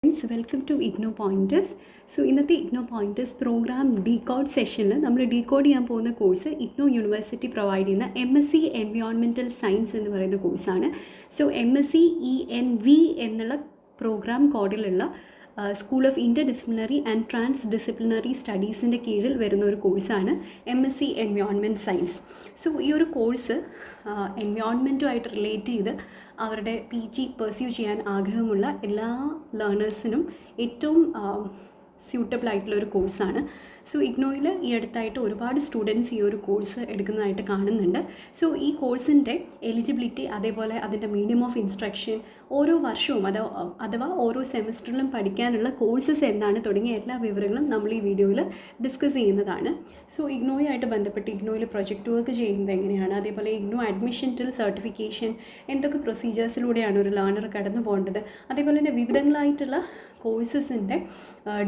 Friends, welcome to IGNOU pointers. So ഇന്നത്തെ IGNOU pointers programme decode സെഷനിൽ നമ്മൾ ഡീകോഡ് ചെയ്യാൻ പോകുന്ന കോഴ്സ് ഇഗ്നോ യൂണിവേഴ്സിറ്റി പ്രൊവൈഡ് ചെയ്യുന്ന MSc എൻവയോൺമെൻറ്റൽ സയൻസ് എന്ന് പറയുന്ന കോഴ്സാണ്. സോ MSc ENV എന്നുള്ള പ്രോഗ്രാം കോഡിലുള്ള school of interdisciplinary and transdisciplinary സ്റ്റഡീസിൻ്റെ കീഴിൽ വരുന്ന ഒരു കോഴ്സാണ് MSc എൻവയോൺമെൻറ്റ് സയൻസ്. സോ ഈ ഒരു കോഴ്സ് എൻവയോൺമെൻറ്റുമായിട്ട് റിലേറ്റ് ചെയ്ത് അവരുടെ PG പെർസ്യൂ ചെയ്യാൻ ആഗ്രഹമുള്ള എല്ലാ ലേണേഴ്സിനും ഏറ്റവും സ്യൂട്ടബിൾ ആയിട്ടുള്ള ഒരു കോഴ്സാണ്. സോ ഇഗ്നോയിൽ ഈ അടുത്തായിട്ട് ഒരുപാട് സ്റ്റുഡൻസ് ഈ ഒരു കോഴ്സ് എടുക്കുന്നതായിട്ട് കാണുന്നുണ്ട്. സോ ഈ കോഴ്സിൻ്റെ എലിജിബിലിറ്റി, അതേപോലെ അതിൻ്റെ മീഡിയം ഓഫ് ഇൻസ്ട്രക്ഷൻ, ഓരോ വർഷവും അഥവാ ഓരോ സെമസ്റ്ററിലും പഠിക്കാനുള്ള കോഴ്സസ് എന്താണ് തുടങ്ങിയ എല്ലാ വിവരങ്ങളും നമ്മൾ ഈ വീഡിയോയിൽ ഡിസ്കസ് ചെയ്യുന്നതാണ്. സോ ഇഗ്നോയുമായിട്ട് ബന്ധപ്പെട്ട് ഇഗ്നോയിൽ പ്രൊജക്റ്റ് വർക്ക് ചെയ്യുന്നത് എങ്ങനെയാണ്, അതേപോലെ ഇഗ്നോ അഡ്മിഷൻ ടിൽ സർട്ടിഫിക്കേഷൻ എന്തൊക്കെ പ്രൊസീജിയേഴ്സിലൂടെയാണ് ഒരു ലേണർ കടന്നു പോകേണ്ടത്, അതേപോലെ തന്നെ വിവിധങ്ങളായിട്ടുള്ള കോഴ്സസിൻ്റെ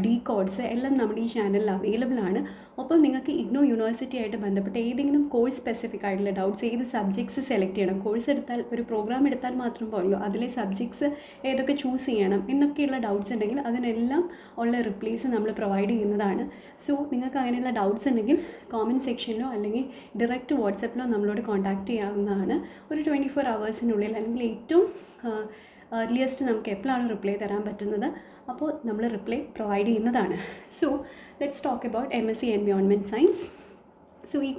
ഡീകോഡ്സ് എല്ലാം നമ്മുടെ ഈ ചാനലിൽ അവൈലബിൾ ആണ്. ഒപ്പം നിങ്ങൾക്ക് ഇഗ്നോ യൂണിവേഴ്സിറ്റി ആയിട്ട് ബന്ധപ്പെട്ട് ഏതെങ്കിലും കോഴ്സ് സ്പെസിഫിക് ആയിട്ടുള്ള ഡൗട്ട്സ്, ഏത് സബ്ജക്ട്സ് സെലക്ട് ചെയ്യണം, കോഴ്സ് എടുത്താൽ ഒരു പ്രോഗ്രാം എടുത്താൽ മാത്രം പോരല്ലോ, അതിലെ സബ്ജക്ട്സ് ഏതൊക്കെ ചൂസ് ചെയ്യണം എന്നൊക്കെയുള്ള ഡൗട്ട്സ് ഉണ്ടെങ്കിൽ അതിനെല്ലാം ഉള്ള റിപ്ലൈസ് നമ്മൾ പ്രൊവൈഡ് ചെയ്യുന്നതാണ്. സോ നിങ്ങൾക്ക് അങ്ങനെയുള്ള ഡൗട്ട്സ് ഉണ്ടെങ്കിൽ കോമൻറ്റ് സെക്ഷനിലോ അല്ലെങ്കിൽ ഡയറക്റ്റ് വാട്സപ്പിലോ നമ്മളോട് കോൺടാക്റ്റ് ചെയ്യാവുന്നതാണ്. ഒരു 24 hours അല്ലെങ്കിൽ ഏറ്റവും ഏർലിയസ്റ്റ് നമുക്ക് എപ്പോഴാണ് റിപ്ലൈ തരാൻ പറ്റുന്നത് അപ്പോൾ നമ്മൾ റിപ്ലൈ പ്രൊവൈഡ് ചെയ്യുന്നതാണ്. So let's talk about MSc environment science. So ഈ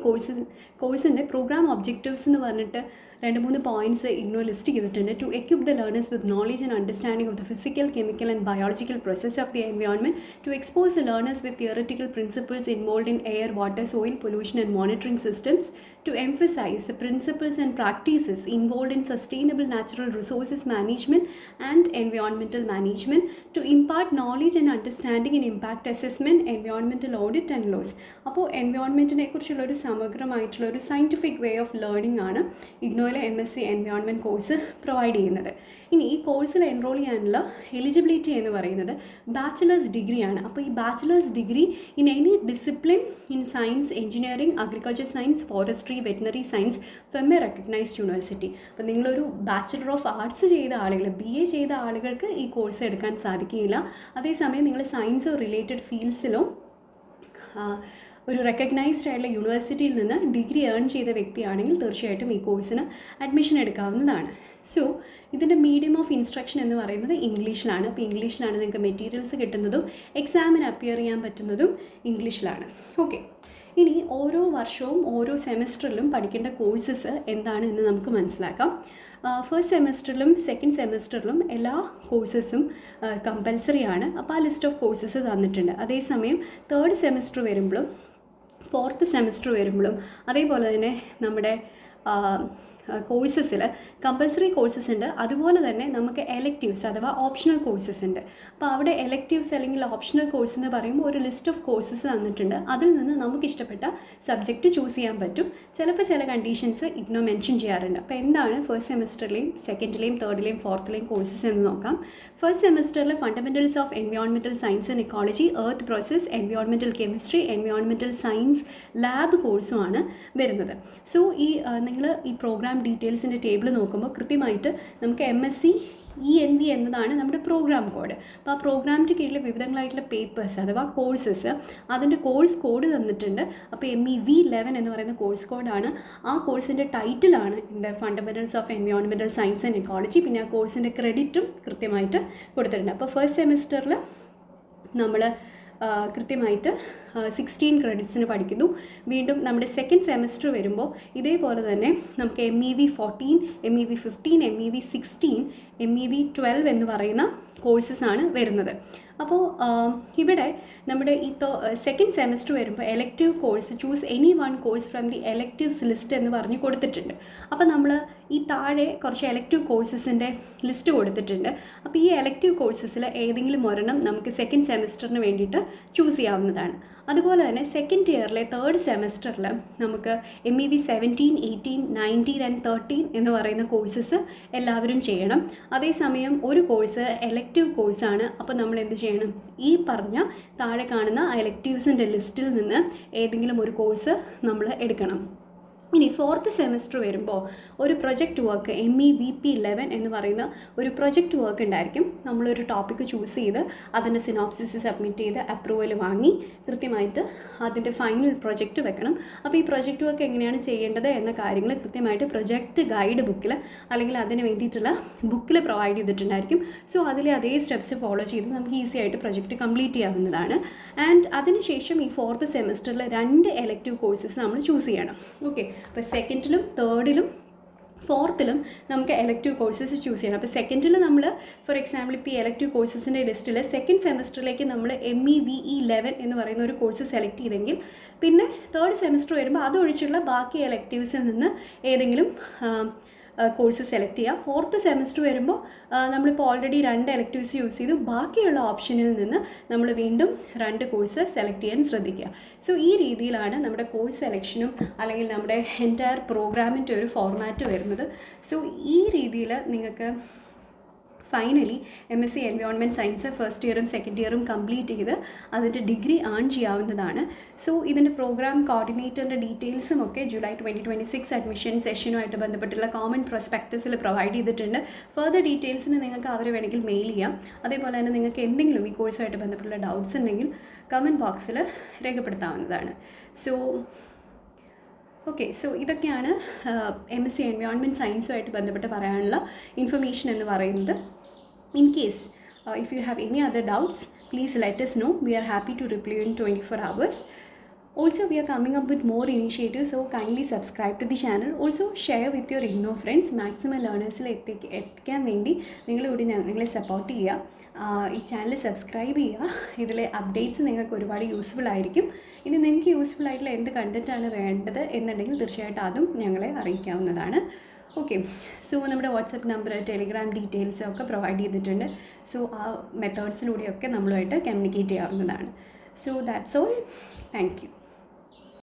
കോഴ്സിൻ്റെ പ്രോഗ്രാം ഒബ്ജക്റ്റീവ്സ് എന്ന് പറഞ്ഞിട്ട് 2-3 പോയിൻറ്റ്സ് ഇഗ്നോ ലിസ്റ്റ് ചെയ്തിട്ടുണ്ട്. To equip the learners with knowledge and understanding of the physical, chemical and biological process of the environment, to expose the learners with theoretical principles involve in air, water, soil pollution and monitoring systems, to emphasize the principles and practices involved in sustainable natural resources management and environmental management, to impart knowledge and understanding in impact assessment, environmental audit and laws. അപ്പോൾ എൻവയോൺമെൻറ്റിനെ കുറിച്ചുള്ള ഒരു സമഗ്രമായിട്ടുള്ള ഒരു scientific way of learning ആണ് ഇഗ്നോയിലെ MSc environment course provide ചെയ്യുന്നത്. ഇനി ഈ കോഴ്സിൽ enrol ചെയ്യാനുള്ള എലിജിബിലിറ്റി എന്ന് പറയുന്നത് ബാച്ചിലേഴ്സ് ഡിഗ്രിയാണ്. അപ്പോൾ ഈ bachelors degree in any discipline in science, engineering, agriculture science, forestry, veterinary science from a recognised university. അപ്പോൾ നിങ്ങളൊരു ബാച്ചിലർ ഓഫ് ആർട്സ് ചെയ്ത ആളുകൾ, BA ചെയ്ത ആളുകൾക്ക് ഈ കോഴ്സ് എടുക്കാൻ സാധിക്കുകയില്ല. അതേസമയം നിങ്ങൾ സയൻസോ റിലേറ്റഡ് ഫീൽഡ്സിലോ ഒരു റെക്കഗ്നൈസ്ഡ് ആയിട്ടുള്ള യൂണിവേഴ്സിറ്റിയിൽ നിന്ന് ഡിഗ്രി ഏൺ ചെയ്ത വ്യക്തിയാണെങ്കിൽ തീർച്ചയായിട്ടും ഈ കോഴ്സിന് അഡ്മിഷൻ എടുക്കാവുന്നതാണ്. സോ ഇതിൻ്റെ മീഡിയം ഓഫ് ഇൻസ്ട്രക്ഷൻ എന്ന് പറയുന്നത് ഇംഗ്ലീഷിലാണ്. അപ്പോൾ ഇംഗ്ലീഷിലാണ് നിങ്ങൾക്ക് മെറ്റീരിയൽസ് കിട്ടുന്നതും എക്സാമിന് അപ്പിയർ ചെയ്യാൻ പറ്റുന്നതും ഇംഗ്ലീഷിലാണ്. ഓക്കെ, ഇനി ഓരോ വർഷവും ഓരോ സെമസ്റ്ററിലും പഠിക്കേണ്ട കോഴ്സസ് എന്താണ് എന്ന് നമുക്ക് മനസ്സിലാക്കാം. ഫസ്റ്റ് സെമസ്റ്ററിലും സെക്കൻഡ് സെമസ്റ്ററിലും എല്ലാ കോഴ്സസും കമ്പൽസറി ആണ്. അപ്പോൾ ആ ലിസ്റ്റ് ഓഫ് കോഴ്സസ് തന്നിട്ടുണ്ട്. അതേസമയം തേർഡ് സെമസ്റ്റർ വരുമ്പോഴും ഫോർത്ത് സെമസ്റ്റർ വരുമ്പോഴും അതേപോലെ തന്നെ നമ്മുടെ കോഴ്സസിൽ കമ്പൽസറി കോഴ്സസ് ഉണ്ട്. അതുപോലെ തന്നെ നമുക്ക് എലക്റ്റീവ്സ് അഥവാ ഓപ്ഷണൽ കോഴ്സസ് ഉണ്ട്. അപ്പോൾ അവിടെ എലക്റ്റീവ്സ് അല്ലെങ്കിൽ ഓപ്ഷണൽ കോഴ്സ് എന്ന് പറയുമ്പോൾ ഒരു ലിസ്റ്റ് ഓഫ് കോഴ്സസ് തന്നിട്ടുണ്ട്. അതിൽ നിന്ന് നമുക്ക് ഇഷ്ടപ്പെട്ട സബ്ജക്റ്റ് ചൂസ് ചെയ്യാൻ പറ്റും. ചിലപ്പോൾ ചില കണ്ടീഷൻസ് ഇഗ്നോ മെൻഷൻ ചെയ്യാറുണ്ട്. അപ്പോൾ എന്താണ് ഫസ്റ്റ് സെമസ്റ്ററിലെയും സെക്കൻഡിലെയും തേർഡിലെയും ഫോർത്തിലെയും കോഴ്സസ് എന്ന് നോക്കാം. ഫസ്റ്റ് സെമസ്റ്ററിൽ fundamentals of environmental science and ecology, earth process, environmental chemistry, environmental science lab കോഴ്സുമാണ് വരുന്നത്. സോ നിങ്ങൾ ഈ പ്രോഗ്രാം ഡീറ്റെയിൽസിൻ്റെ ടേബിൾ നോക്കുമ്പോൾ കൃത്യമായിട്ട് നമുക്ക് MSc ENV എന്നതാണ് നമ്മുടെ പ്രോഗ്രാം കോഡ്. അപ്പോൾ ആ പ്രോഗ്രാമിൻ്റെ കീഴിൽ വിവിധങ്ങളായിട്ടുള്ള പേപ്പേഴ്സ് അഥവാ കോഴ്സസ്, അതിൻ്റെ കോഴ്സ് കോഡ് തന്നിട്ടുണ്ട്. അപ്പോൾ MEV11 എന്ന് പറയുന്ന കോഴ്സ് കോഡാണ്. ആ കോഴ്സിൻ്റെ ടൈറ്റിലാണ് എന്താ fundamentals of environmental science and ecology. പിന്നെ ആ കോഴ്സിൻ്റെ ക്രെഡിറ്റും കൃത്യമായിട്ട് കൊടുത്തിട്ടുണ്ട്. അപ്പോൾ ഫസ്റ്റ് സെമസ്റ്ററിൽ നമ്മൾ കൃത്യമായിട്ട് 16 ക്രെഡിറ്റ്സിന് പഠിക്കുന്നു. വീണ്ടും നമ്മുടെ സെക്കൻഡ് സെമസ്റ്റർ വരുമ്പോൾ ഇതേപോലെ തന്നെ നമുക്ക് MEV14, MEV15, MEV16, MEV12 എന്ന് പറയുന്ന കോഴ്സസാണ് വരുന്നത്. അപ്പോൾ ഇവിടെ നമ്മുടെ ഈ സെക്കൻഡ് സെമസ്റ്റർ വരുമ്പോൾ elective course choose any one course from the electives list എന്ന് പറഞ്ഞ് കൊടുത്തിട്ടുണ്ട്. അപ്പോൾ നമ്മൾ ഈ താഴെ കുറച്ച് എലക്റ്റീവ് കോഴ്സസിൻ്റെ ലിസ്റ്റ് കൊടുത്തിട്ടുണ്ട്. അപ്പോൾ ഈ എലക്റ്റീവ് കോഴ്സസിൽ ഏതെങ്കിലും ഒരെണ്ണം നമുക്ക് സെക്കൻഡ് സെമസ്റ്ററിന് വേണ്ടിയിട്ട് ചൂസ് ചെയ്യാവുന്നതാണ്. അതുപോലെ തന്നെ സെക്കൻഡ് ഇയറിലെ തേർഡ് സെമസ്റ്ററിൽ നമുക്ക് MEV17, 18, 19 ആൻഡ് 13 എന്ന് പറയുന്ന കോഴ്സസ് എല്ലാവരും ചെയ്യണം. അതേസമയം ഒരു കോഴ്സ് എലക്റ്റീവ് കോഴ്സാണ്. അപ്പോൾ നമ്മൾ എന്ത് ചെയ്യണം? ഈ പറഞ്ഞ താഴെ കാണുന്ന എലക്റ്റീവ്സിൻ്റെ ലിസ്റ്റിൽ നിന്ന് ഏതെങ്കിലും ഒരു കോഴ്സ് നമ്മൾ എടുക്കണം. ഇനി 4th സെമസ്റ്റർ വരുമ്പോൾ ഒരു പ്രൊജക്റ്റ് വർക്ക് MEVP11 എന്ന് പറയുന്ന ഒരു പ്രൊജക്റ്റ് വർക്ക് ഉണ്ടായിരിക്കും. നമ്മളൊരു ടോപ്പിക്ക് ചൂസ് ചെയ്ത് അതിൻ്റെ സിനോപ്സിസ് സബ്മിറ്റ് ചെയ്ത് അപ്രൂവൽ വാങ്ങി കൃത്യമായിട്ട് അതിൻ്റെ ഫൈനൽ പ്രൊജക്റ്റ് വെക്കണം. അപ്പോൾ ഈ പ്രൊജക്റ്റ് വർക്ക് എങ്ങനെയാണ് ചെയ്യേണ്ടത് എന്ന കാര്യങ്ങൾ കൃത്യമായിട്ട് പ്രൊജക്റ്റ് ഗൈഡ് ബുക്കിൽ അല്ലെങ്കിൽ അതിന് വേണ്ടിയിട്ടുള്ള ബുക്കിൽ പ്രൊവൈഡ് ചെയ്തിട്ടുണ്ടായിരിക്കും. സോ അതിലെ അതേ സ്റ്റെപ്സ് ഫോളോ ചെയ്ത് നമുക്ക് ഈസി ആയിട്ട് പ്രൊജക്റ്റ് കംപ്ലീറ്റ് ചെയ്യാവുന്നതാണ്. ആൻഡ് അതിനുശേഷം ഈ 4th സെമസ്റ്ററിൽ 2 എലക്റ്റീവ് കോഴ്സസ് നമ്മൾ ചൂസ് ചെയ്യണം. ഓക്കെ, അപ്പോൾ സെക്കൻഡിലും തേർഡിലും 4th നമുക്ക് എലക്റ്റീവ് കോഴ്സസ് ചൂസ് ചെയ്യണം. അപ്പോൾ സെക്കൻഡിൽ നമ്മൾ ഫോർ എക്സാമ്പിൾ ഇപ്പോൾ ഈ എലക്റ്റീവ് കോഴ്സസിൻ്റെ ലിസ്റ്റിൽ സെക്കൻഡ് സെമസ്റ്ററിലേക്ക് നമ്മൾ MEVE11 എന്ന് പറയുന്ന ഒരു കോഴ്സ് സെലക്ട് ചെയ്തെങ്കിൽ പിന്നെ 3rd സെമസ്റ്റർ വരുമ്പോൾ അതൊഴിച്ചുള്ള ബാക്കി എലക്റ്റീവ്സിൽ നിന്ന് ഏതെങ്കിലും കോഴ്സ് സെലക്ട് ചെയ്യുക. 4th സെമസ്റ്റർ വരുമ്പോൾ നമ്മളിപ്പോൾ ഓൾറെഡി 2 എലക്റ്റീവ്സ് യൂസ് ചെയ്തു, ബാക്കിയുള്ള ഓപ്ഷനിൽ നിന്ന് നമ്മൾ വീണ്ടും 2 കോഴ്സ് സെലക്ട് ചെയ്യാൻ ശ്രദ്ധിക്കുക. സോ ഈ രീതിയിലാണ് നമ്മുടെ കോഴ്സ് സെലക്ഷനും അല്ലെങ്കിൽ നമ്മുടെ എൻറ്റയർ പ്രോഗ്രാമിൻ്റെ ഒരു ഫോർമാറ്റ് വരുന്നത്. സോ ഈ രീതിയിൽ നിങ്ങൾക്ക് finally MSc environment science first ഇയറും സെക്കൻഡ് ഇയറും കംപ്ലീറ്റ് ചെയ്ത് അതിൻ്റെ ഡിഗ്രി ഏൺ ചെയ്യാവുന്നതാണ്. സോ ഇതിൻ്റെ പ്രോഗ്രാം കോർഡിനേറ്ററിൻ്റെ ഡീറ്റെയിൽസും ഒക്കെ ജൂലൈ 2026 അഡ്മിഷൻ സെഷനുമായിട്ട് ബന്ധപ്പെട്ടുള്ള കോമൺ പ്രോസ്പെക്ടസിൽ പ്രൊവൈഡ് ചെയ്തിട്ടുണ്ട്. ഫർദർ ഡീറ്റെയിൽസിന് നിങ്ങൾക്ക് അവരെ വേണമെങ്കിൽ മെയിൽ ചെയ്യാം. അതേപോലെ തന്നെ നിങ്ങൾക്ക് എന്തെങ്കിലും ഈ കോഴ്സുമായിട്ട് ബന്ധപ്പെട്ടുള്ള ഡൗട്ട്സ് ഉണ്ടെങ്കിൽ കമൻറ്റ് ബോക്സിൽ രേഖപ്പെടുത്താവുന്നതാണ്. ഓക്കെ, സോ ഇതൊക്കെയാണ് MSc എൻവയോൺമെൻറ്റ് സയൻസുമായിട്ട് ബന്ധപ്പെട്ട് പറയാനുള്ള ഇൻഫർമേഷൻ എന്ന് പറയുന്നത്. In case if you have any other doubts, please let us know. We are happy to reply in 24 hours. Also, we are coming up with more initiatives, so kindly subscribe to the channel. Also, share with your IGNOU friends. Maximum learners എത്തിക്കാൻ വേണ്ടി നിങ്ങളിവിടെ ഞങ്ങളെ support ചെയ്യുക. ഈ channel subscribe ചെയ്യുക. ഇതിലെ updates നിങ്ങൾക്ക് ഒരുപാട് യൂസ്ഫുൾ ആയിരിക്കും. ഇനി നിങ്ങൾക്ക് യൂസ്ഫുൾ ആയിട്ടുള്ള എന്ത് കണ്ടൻറ്റാണ് വേണ്ടത് എന്നുണ്ടെങ്കിൽ തീർച്ചയായിട്ടും അതും ഞങ്ങളെ അറിയിക്കാവുന്നതാണ്. ഓക്കെ, സോ നമ്മുടെ വാട്സപ്പ് നമ്പർ, ടെലിഗ്രാം ഡീറ്റെയിൽസ് ഒക്കെ പ്രൊവൈഡ് ചെയ്തിട്ടുണ്ട്. സോ ആ മെത്തേഡ്സിലൂടെയൊക്കെ നമ്മളുമായിട്ട് കമ്മ്യൂണിക്കേറ്റ് ചെയ്യാവുന്നതാണ്. So that's all. Thank you.